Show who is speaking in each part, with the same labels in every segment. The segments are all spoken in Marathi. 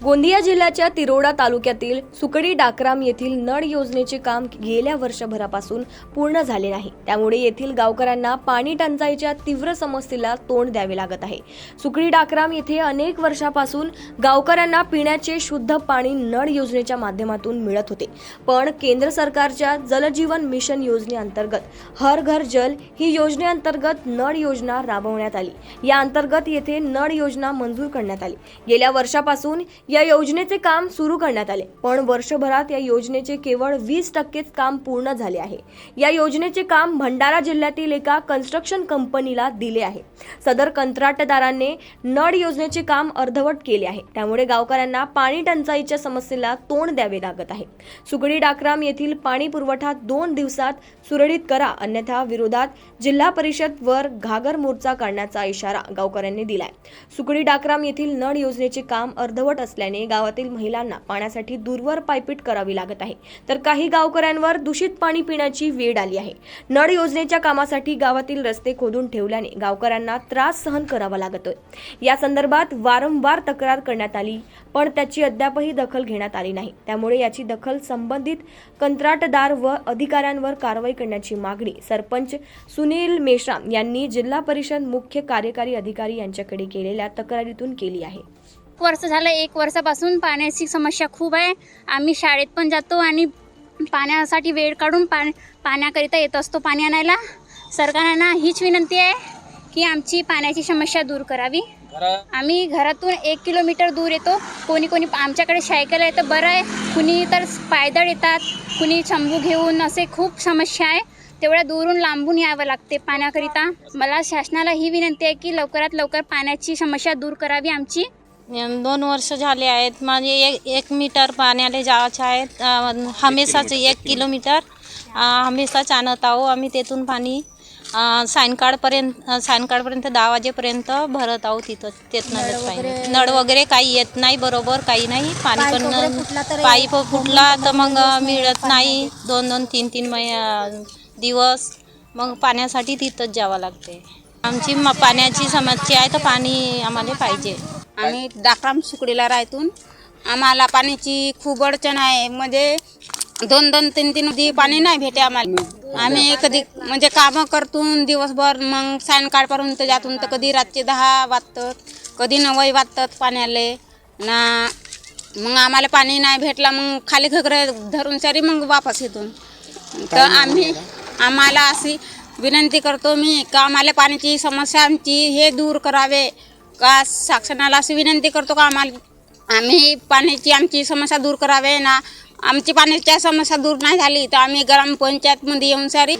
Speaker 1: गोंदिया जिल्ह्याच्या तिरोडा तालुक्यातील सुकडी डाकराम येथील नळ योजनेचे काम गेल्या वर्षभरापासून पूर्ण झाले नाही। त्यामुळे येथील गावकऱ्यांना पाणी टंचाईच्या तीव्र समस्येला तोंड द्यावे लागत आहे। सुकडी डाकराम येथे अनेक वर्षापासून गावकऱ्यांना पिण्याचे शुद्ध पाणी नळ योजनेच्या माध्यमातून मिळत होते, पण केंद्र सरकारच्या जल जीवन मिशन योजनेअंतर्गत हर घर जल ही योजनेअंतर्गत नळ योजना राबवण्यात आली। या अंतर्गत येथे नळ योजना मंजूर करण्यात आली। गेल्या वर्षापासून या योजनेचे काम सुरू करण्यात आले, पण वर्षभरात या योजनेचे केवळ 20% काम पूर्ण झाले आहे। या योजनेचे काम भंडारा जिल्ह्यातील एका कन्स्ट्रक्शन कंपनीला दिले आहे। सदर कंत्राटदाराने नळ योजनेचे काम अर्धवट केले आहे, त्यामुळे गावकऱ्यांना पाणी टंचाईच्या समस्येला तोंड द्यावे लागत आहे। सुकडी डाकराम येथील पाणी पुरवठा 2 दिवसात सुरळीत करा, अन्यथा विरोधात जिल्हा परिषद वर घागर मोर्चा काढण्याचा इशारा गावकऱ्यांनी दिलाय। सुकडी डाकराम येथील नळ योजनेचे काम अर्धवट असल्याने गावातील महिलांना पाण्यासाठी दूरवर पायपीट करावी लागत आहे, तर काही गावकऱ्यांवर दूषित पाणी पिण्याची वेळ आली आहे। नळ योजनेच्या कामासाठी गावातील रस्ते खोदून ठेवल्याने गावकऱ्यांना त्रास सहन करावा लागतोय। या संदर्भात वारंवार तक्रार करण्यात आली, पण त्याची अद्यापही दखल घेण्यात आली नाही। त्यामुळे याची दखल संबंधित कंत्राटदार व अधिकाऱ्यांवर कारवाई करण्याची मागणी सरपंच सुनील मेश्राम यांनी जिल्हा परिषद मुख्य कार्यकारी अधिकारी यांच्याकडे केलेल्या तक्रारीतून केली आहे।
Speaker 2: वर्ष झालं, 1 वर्षापासून पाण्याची समस्या खूप आहे। आम्ही शाळेत पण जातो आणि पाण्यासाठी वेळ काढून पाण्याकरिता येत असतो पाणी आणायला। सरकारना हीच विनंती आहे की आमची पाण्याची समस्या दूर करावी। आम्ही घरातून 1 किलोमीटर दूर येतो, कोणी आमच्याकडे सायकल आहे तर बरं आहे, कुणी तर पायदळ येतात, कुणी चंबू घेऊन, असे खूप समस्या आहे। तेवढ्या दूरून लांबून यावं लागते पाण्याकरिता। मला शासनाला ही विनंती आहे की लवकरात लवकर पाण्याची समस्या दूर करावी आमची।
Speaker 3: 2 वर्ष झाले आहेत, म्हणजे 1 मीटर पाण्याला जायचे आहेत, हमेशाच 1 किलोमीटर हमेशाच आणत आहो आम्ही। तेथून पाणी सायंकाळपर्यंत 10 वाजेपर्यंत भरत आहो तिथनंच पाणी। नळ वगैरे काही येत नाही, बरोबर काही नाही। पाणी पण पाईप फुटला तर मग मिळत नाही, 2-2, 3-3 दिवस मग पाण्यासाठी तिथंच जावं लागते। आमची पाण्याची समस्या आहे तर पाणी आम्हाला पाहिजे।
Speaker 4: आम्ही डाकराम सुकडीला राहतून आम्हाला पाण्याची खूप अडचण आहे, म्हणजे 2-2, 3-3 दिवस पाणी नाही भेटे आम्हाला। आम्ही कधी म्हणजे कामं करतून दिवसभर, मग सायंकाळपर्यंत जातून तर कधी रातचे 10 वाजतात, कधी 9 वाजतात पाण्याले ना। मग आम्हाला पाणी नाही भेटला मग खाली घगरे धरून सारी मग वापस येतो। तर आम्हाला अशी विनंती करतो मी का आम्हाला पाण्याची समस्या आमची हे दूर करावे, का शासनाला अशी विनंती करतो का आम्ही पाण्याची आमची समस्या दूर करावे ना। आमची पाण्याची समस्या दूर नाही झाली तर आम्ही ग्रामपंचायतमध्ये येऊन सारी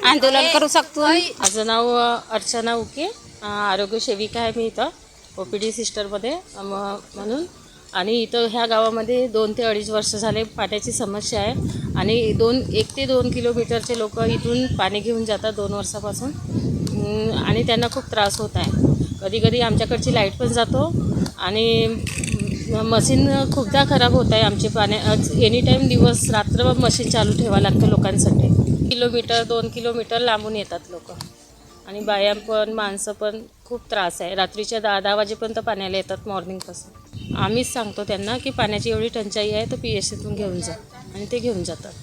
Speaker 4: आंदोलन करू शकतो।
Speaker 3: माझं नाव अर्चना उके, आरोग्य सेविका आहे मी इथं OPD सिस्टरमध्ये म्हणून। आणि इथं ह्या गावामध्ये 2 ते 2.5 वर्ष झाले पाण्याची समस्या आहे आणि 1 ते 2 किलोमीटरचे लोक इथून पाणी घेऊन जातात 2 वर्षापासून आणि त्यांना खूप त्रास होत आहे। कधी कधी आमच्याकडची लाईट पण जातो आणि मशीन खूपदा खराब होत आहे आमचे एनी टाईम दिवस रात्र मशीन चालू ठेवावं लागतं लोकांसाठी। 2 किलोमीटर लांबून येतात लोक आणि बाया पण माणसं पण खूप त्रास आहे। रात्रीच्या 10 वाजेपर्यंत पाण्याला येतात मॉर्निंगपासून। आम्हीच सांगतो त्यांना की पाण्याची एवढी टंचाई आहे तर PSCतून घेऊन जा, आणि ते घेऊन जातात।